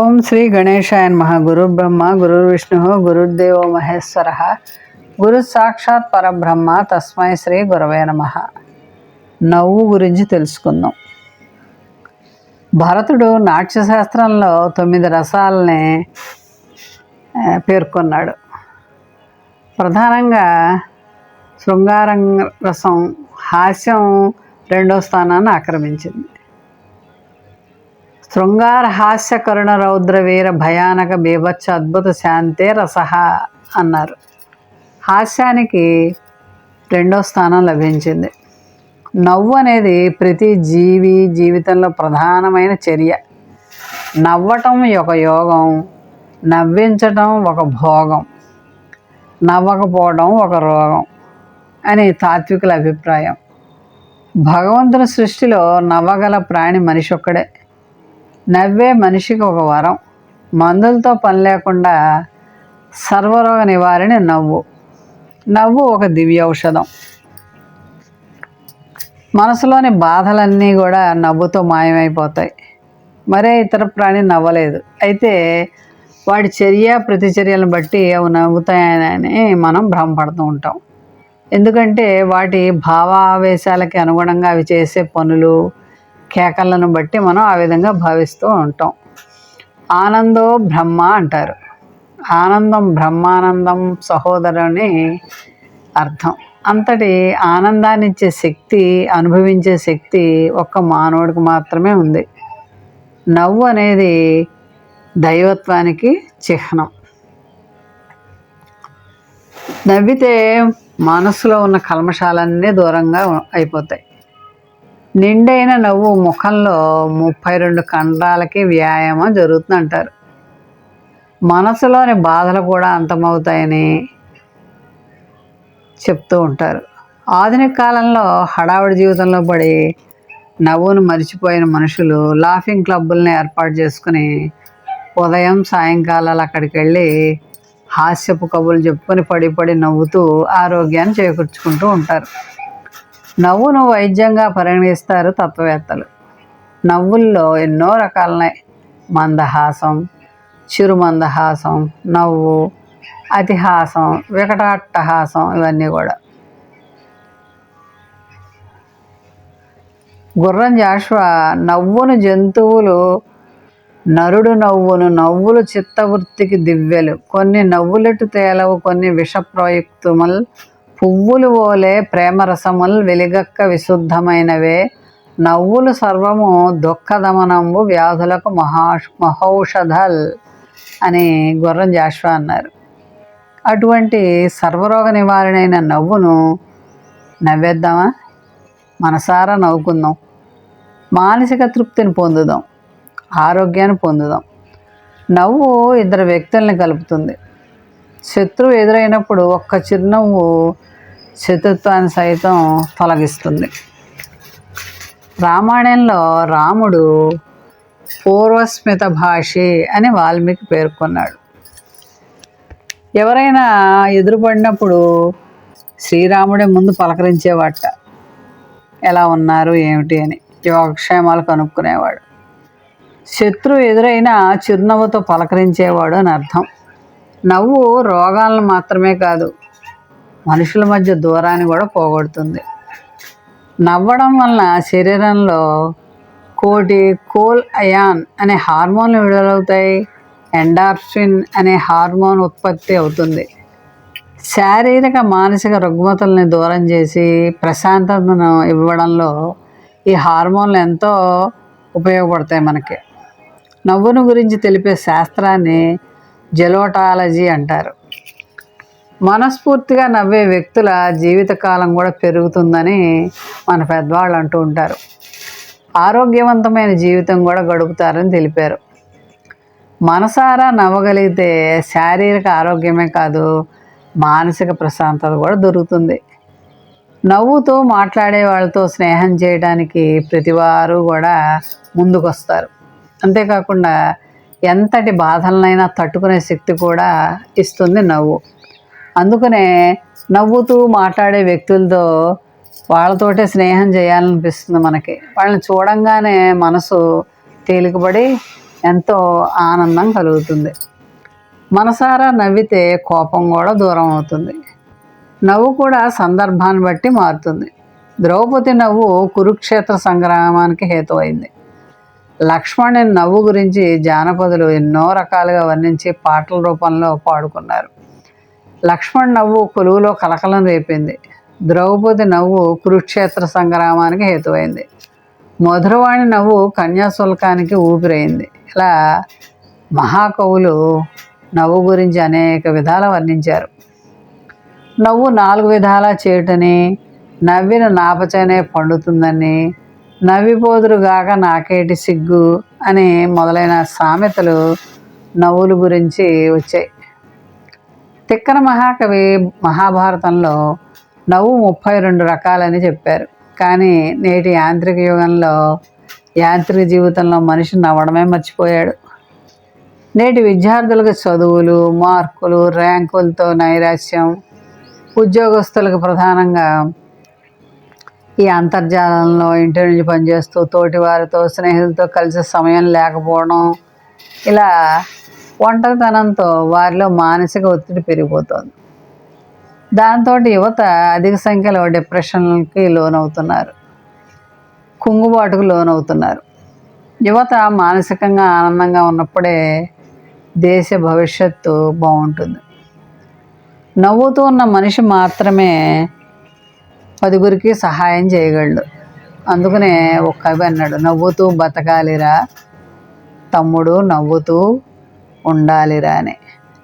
ఓం శ్రీ గణేశాయ నమః. గురు బ్రహ్మ గురు విష్ణు గురుర్దేవో మహేశ్వర గురు సాక్షాత్ పరబ్రహ్మ తస్మై శ్రీ గురవే నమః. నవ్వు గురించి తెలుసుకుందాం. భరతుడు నాట్యశాస్త్రంలో 9 రసాలని పేర్కొన్నాడు. ప్రధానంగా శృంగారం రసం, హాస్యం 2వ స్థానాన్ని ఆక్రమించింది. శృంగార హాస్య కరుణ రౌద్ర వీర భయానక బీభత్స అద్భుత శాంతే రసహ అన్నారు. హాస్యానికి 2వ స్థానం లభించింది. నవ్వు అనేది ప్రతి జీవి జీవితంలో ప్రధానమైన చర్య. నవ్వటం ఒక యోగం, నవ్వించటం ఒక భోగం, నవ్వకపోవడం ఒక రోగం అని తాత్వికుల అభిప్రాయం. భగవంతుని సృష్టిలో నవ్వగల ప్రాణి మనిషి ఒక్కడే. నవ్వే మనిషికి ఒక వరం. మందులతో పని లేకుండా సర్వరోగ నివారణ నవ్వు. నవ్వు ఒక దివ్య ఔషధం. మనసులోని బాధలన్నీ కూడా నవ్వుతో మాయమైపోతాయి. మరే ఇతర ప్రాణి నవ్వలేదు. అయితే వాటి చర్య ప్రతిచర్యలను బట్టి అవి నవ్వుతాయని మనం భ్రమపడుతూ ఉంటాం. ఎందుకంటే వాటి భావావేశాలకి అనుగుణంగా అవి చేసే పనులు, కేకలను బట్టి మనం ఆ విధంగా భావిస్తూ ఉంటాం. ఆనందో బ్రహ్మ అంటారు. ఆనందం బ్రహ్మానందం సహోదరుని అర్థం. అంతటి ఆనందాన్ని ఇచ్చే శక్తి, అనుభవించే శక్తి ఒక్క మానవుడికి మాత్రమే ఉంది. నవ్వు అనేది దైవత్వానికి చిహ్నం. నవ్వితే మనసులో ఉన్న కల్మషాలన్నీ దూరంగా అయిపోతాయి. నిండైన నవ్వు ముఖంలో 32 కండరాలకి వ్యాయామం జరుగుతుంది అంటారు. మనసులోని బాధలు కూడా అంతమవుతాయని చెప్తూ ఉంటారు. ఆధునిక కాలంలో హడావుడి జీవితంలో పడి నవ్వును మరిచిపోయిన మనుషులు లాఫింగ్ క్లబ్బుల్ని ఏర్పాటు చేసుకుని ఉదయం సాయంకాలాలు అక్కడికి వెళ్ళి హాస్యపు కబుర్లు చెప్పుకొని పడి నవ్వుతూ ఆరోగ్యాన్ని చేకూర్చుకుంటూ ఉంటారు. నవ్వును వైద్యంగా పరిగణిస్తారు తత్వవేత్తలు. నవ్వుల్లో ఎన్నో రకాలున్నాయి. మందహాసం, చిరుమందహాసం, నవ్వు, అతిహాసం, వికటాట్టహాసం, ఇవన్నీ కూడా. గుర్రం జాషువా నవ్వును జంతువులు నరుడు నవ్వును నవ్వులు చిత్తవృత్తికి దివ్యలు, కొన్ని నవ్వులెటు తేలవు కొన్ని విషప్రయుక్తముల్, పువ్వులు ఓలే ప్రేమరసముల్ వెలిగక్క విశుద్ధమైనవే, నవ్వులు సర్వము దుఃఖదమనంబు వ్యాధులకు మహౌషధల్ అని గుర్రం జాషువా అన్నారు. అటువంటి సర్వరోగ నివారణ అయిన నవ్వును నవ్వేద్దామా? మనసారా నవ్వుకుందాం. మానసిక తృప్తిని పొందుదాం, ఆరోగ్యాన్ని పొందుదాం. నవ్వు 2 వ్యక్తుల్ని కలుపుతుంది. శత్రువు ఎదురైనప్పుడు ఒక్క చిరునవ్వు శత్రుత్వాన్ని సైతం తొలగిస్తుంది. రామాయణంలో రాముడు పూర్వస్మిత భాషి అని వాల్మీకి పేర్కొన్నాడు. ఎవరైనా ఎదురుపడినప్పుడు శ్రీరాముడే ముందు పలకరించేవాట. ఎలా ఉన్నారు ఏమిటి అని యోగక్షేమాలు కనుక్కునేవాడు. శత్రువు ఎదురైనా చిరునవ్వుతో పలకరించేవాడు అని అర్థం. నవ్వు రోగాలను మాత్రమే కాదు, మనుషుల మధ్య దూరాన్ని కూడా పోగొడుతుంది. నవ్వడం వలన శరీరంలో కోటి కోల్ అయాన్ అనే హార్మోన్లు విడుదలవుతాయి. ఎండార్ఫిన్ అనే హార్మోన్ ఉత్పత్తి అవుతుంది. శారీరక మానసిక రుగ్మతల్ని దూరం చేసి ప్రశాంతతను ఇవ్వడంలో ఈ హార్మోన్లు ఎంతో ఉపయోగపడతాయి మనకి. నవ్వును గురించి తెలిపే శాస్త్రాన్ని జెలోటాలజీ అంటారు. మనస్ఫూర్తిగా నవ్వే వ్యక్తుల జీవితకాలం కూడా పెరుగుతుందని మన పెద్దవాళ్ళు అంటూ ఉంటారు. ఆరోగ్యవంతమైన జీవితం కూడా గడుపుతారని తెలిపారు. మనసారా నవ్వగలిగితే శారీరక ఆరోగ్యమే కాదు, మానసిక ప్రశాంతత కూడా దొరుకుతుంది. నవ్వుతూ మాట్లాడే వాళ్ళతో స్నేహం చేయడానికి ప్రతివారు కూడా ముందుకొస్తారు. అంతేకాకుండా ఎంతటి బాధలనైనా తట్టుకునే శక్తి కూడా ఇస్తుంది నవ్వు. అందుకనే నవ్వుతూ మాట్లాడే వ్యక్తులతో వాళ్ళతోటే స్నేహం చేయాలనిపిస్తుంది మనకి. వాళ్ళని చూడంగానే మనసు తేలికబడి ఎంతో ఆనందం కలుగుతుంది. మనసారా నవ్వితే కోపం కూడా దూరం అవుతుంది. నవ్వు కూడా సందర్భాన్ని బట్టి మారుతుంది. ద్రౌపది నవ్వు కురుక్షేత్ర సంగ్రామానికి హేతువైంది. లక్ష్మణుని నవ్వు గురించి జానపదులు ఎన్నో రకాలుగా వర్ణించి పాటల రూపంలో పాడుకున్నారు. లక్ష్మణ్ నవ్వు కొలువులో కలకలం రేపింది. ద్రౌపది నవ్వు కురుక్షేత్ర సంగ్రామానికి హేతువైంది. మధురవాణి నవ్వు కన్యాశుల్కానికి ఊపిరైంది. ఇలా మహాకవులు నవ్వు గురించి అనేక విధాల వర్ణించారు. నవ్వు 4 విధాలా చేయుటని, నవ్విన నాపచనే పండుతుందని, నవ్విపోదురుగాక నాకేటి సిగ్గు అని మొదలైన సామెతలు నవ్వుల గురించి వచ్చాయి. తిక్కన మహాకవి మహాభారతంలో నవ్వు 32 రకాలని చెప్పారు. కానీ నేటి యాంత్రిక యుగంలో యాంత్రిక జీవితంలో మనిషి నవ్వడమే మర్చిపోయాడు. నేటి విద్యార్థులకు చదువులు, మార్కులు, ర్యాంకులతో నైరాశ్యం, ఉద్యోగస్తులకు ప్రధానంగా ఈ అంతర్జాలంలో ఇంటి నుంచి పనిచేస్తూ తోటివారితో స్నేహితులతో కలిసి సమయం లేకపోవడం, ఇలా ఒంటరితనంతో వారిలో మానసిక ఒత్తిడి పెరిగిపోతుంది. దాంతో యువత అధిక సంఖ్యలో డిప్రెషన్కి లోనవుతున్నారు, కుంగుబాటుకు లోనవుతున్నారు. యువత మానసికంగా ఆనందంగా ఉన్నప్పుడే దేశ భవిష్యత్తు బాగుంటుంది. నవ్వుతూ ఉన్న మనిషి మాత్రమే 10గురికి సహాయం చేయగలడు. అందుకనే ఒక కవి అన్నాడు, నవ్వుతూ బతకాలిరా తమ్ముడు, నవ్వుతూ ఉండాలిరా అని.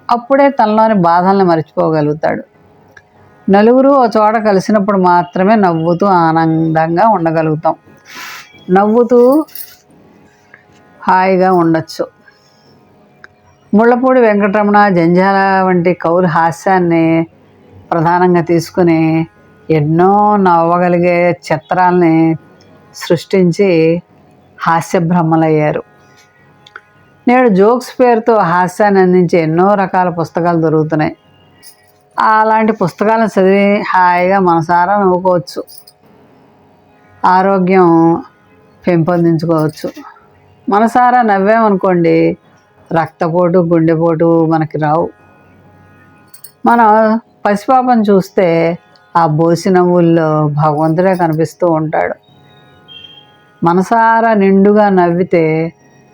అప్పుడే తనలోని బాధల్ని మర్చిపోగలుగుతాడు. నలుగురు ఒక చోట కలిసినప్పుడు మాత్రమే నవ్వుతూ ఆనందంగా ఉండగలుగుతాం. నవ్వుతూ హాయిగా ఉండొచ్చు. ముళ్ళపూడి వెంకటరమణ, జంజాల వంటి కవులు హాస్యాన్ని ప్రధానంగా తీసుకుని ఎన్నో నవ్వగలిగే చిత్రాల్ని సృష్టించి హాస్య బ్రహ్మలయ్యారు. నేడు జోక్స్ పేరుతో హాస్యాన్ని అందించే ఎన్నో రకాల పుస్తకాలు దొరుకుతున్నాయి. అలాంటి పుస్తకాలను చదివి హాయిగా మనసారా నవ్వుకోవచ్చు, ఆరోగ్యం పెంపొందించుకోవచ్చు. మనసారా నవ్వామనుకోండి, రక్తపోటు, గుండెపోటు మనకి రావు. మనం పసిపాపను చూస్తే ఆ బోసి నవ్వుల్లో భగవంతుడే కనిపిస్తూ ఉంటాడు. మనసారా నిండుగా నవ్వితే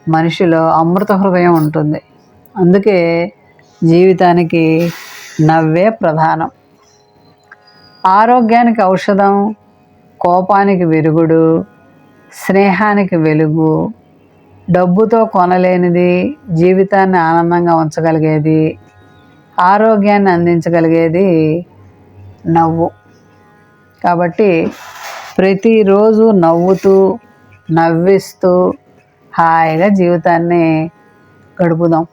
మనిషిలో అమృత హృదయం ఉంటుంది. అందుకే జీవితానికి నవ్వే ప్రధానం. ఆరోగ్యానికి ఔషధం, కోపానికి విరుగుడు, స్నేహానికి వెలుగు, డబ్బుతో కొనలేనిది, జీవితాన్ని ఆనందంగా ఉంచగలిగేది, ఆరోగ్యాన్ని అందించగలిగేది నవ్వు. కాబట్టి ప్రతిరోజు నవ్వుతూ, నవ్విస్తూ హాయిగా జీవితాన్ని గడుపుదాం.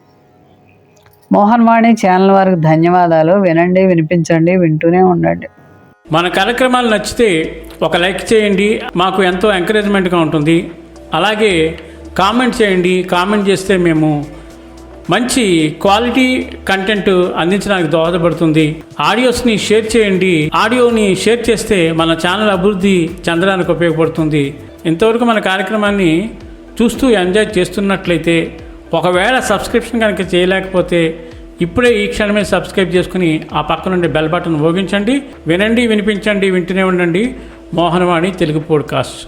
మోహన్వాణి ఛానల్ వారికి ధన్యవాదాలు. వినండి, వినిపించండి, వింటూనే ఉండండి. మన కార్యక్రమాలు నచ్చితే ఒక లైక్ చేయండి, మాకు ఎంతో ఎంకరేజ్మెంట్గా ఉంటుంది. అలాగే కామెంట్ చేయండి. కామెంట్ చేస్తే మేము మంచి క్వాలిటీ కంటెంట్ అందించడానికి దోహదపడుతుంది. ఆడియోస్ని షేర్ చేయండి. ఆడియోని షేర్ చేస్తే మన ఛానల్ అభివృద్ధి చెందడానికి ఉపయోగపడుతుంది. ఇంతవరకు మన కార్యక్రమాన్ని చూస్తూ ఎంజాయ్ చేస్తున్నట్లయితే, ఒకవేళ సబ్స్క్రిప్షన్ కనుక చేయలేకపోతే ఇప్పుడే ఈ క్షణమే సబ్స్క్రైబ్ చేసుకుని ఆ పక్క నుండి బెల్ బటన్ మోగించండి. వినండి, వినిపించండి, వింటూనే ఉండండి. మోహన్వాణి తెలుగు పోడ్కాస్ట్.